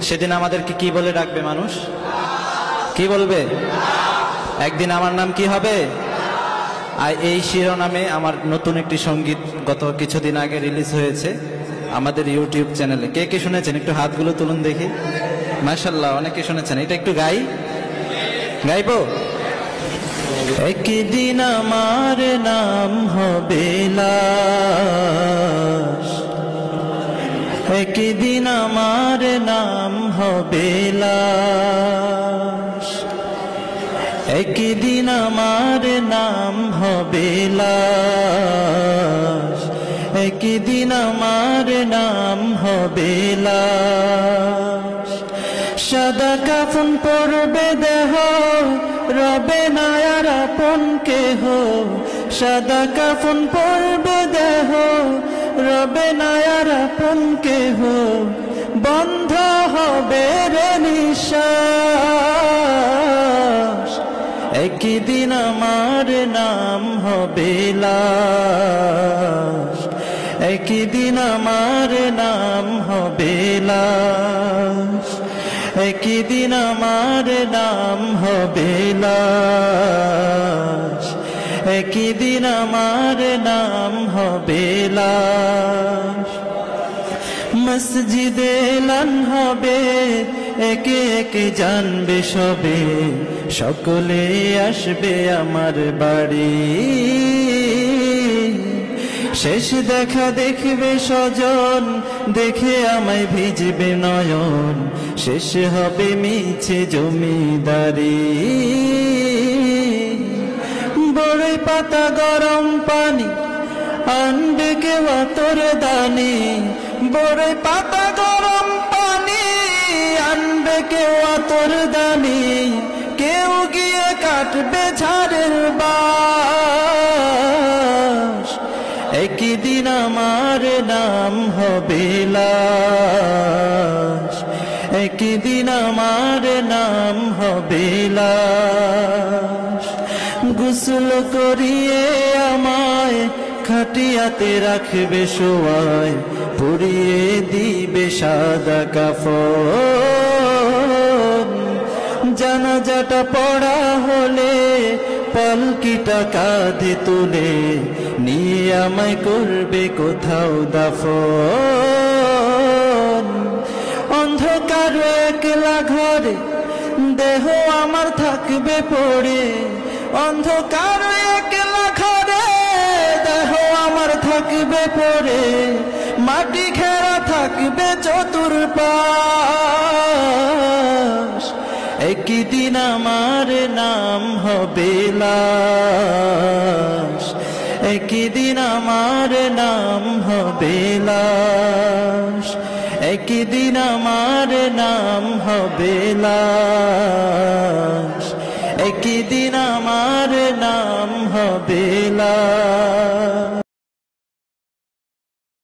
সেদিন আমাদেরকে কি বলে ডাকবে মানুষ? কি বলবে? একদিন আমার নাম কি হবে? আর এই শিরোনামে আমার নতুন একটি সঙ্গীত গত কিছুদিন আগে রিলিজ হয়েছে আমাদের ইউটিউব চ্যানেলে। কে কে শুনেছেন? একটু হাতগুলো তুলুন দেখি। মাশাআল্লাহ, অনেকে শুনেছেন। এটা একটু গাইবো? একদিন আমার নাম হবে লাশ, একদিন আমার নাম হবে লাশ, একদিন আমার নাম হবে লাশ, একদিন আমার নাম হবে লাশ। সাদা কাফন পরবে দেহ, রবে না আর আপন কেহ। সাদা কাফন পরবে দেহ, রবে না আর আপন কেহ। বন্ধ হবে রে নিঃশ্বাস, একদিন আমার নাম হবে লাশ, একদিন আমার নাম হবে লাশ, একদিন আমার নাম হবে লাশ, একদিন আমার নাম হবে লাশ। মসজিদে এলান হবে, একে একে জানবে সবে, সকলে আসবে আমার বাড়ি। শেষ দেখা দেখবে স্বজন, দেখে আমায় ভিজবে নয়ন, শেষ হবে মিছে জমিদারি। বড়ই পাতা গরম পানি আনবে কেউ আতর দানি, বড়ই পাতা গরম পানি আনবে কেউ আতর দানি। কেউ গিয়ে কাটবে ঝাড়ের বাঁশ, একদিন আমার নাম হবে লাশ, একদিন আমার নাম হবে লাশ। গোসল করিয়ে আমায় খাটিয়াতে রাখবে শোয়ায়, পরিয়ে দিবে সাদা কাফন। জানাজাটা পড়া হলে পালকিটা কাঁধে তুলে, নিয়ে আমায় করবে কোথাও দাফন। অন্ধকার একলা ঘরে দেহ আমার থাকবে পড়ে, অন্ধকার একলা ঘরে দেহ আমার থাকবে পড়ে। মাটি ঘেরা থাকবে চতুর্পাশ, একদিন আমার নাম হবে লাশ, একদিন আমার নাম হবে লাশ, একদিন আমার নাম হবে লাশ, একদিন আমার নাম হবে লাশ।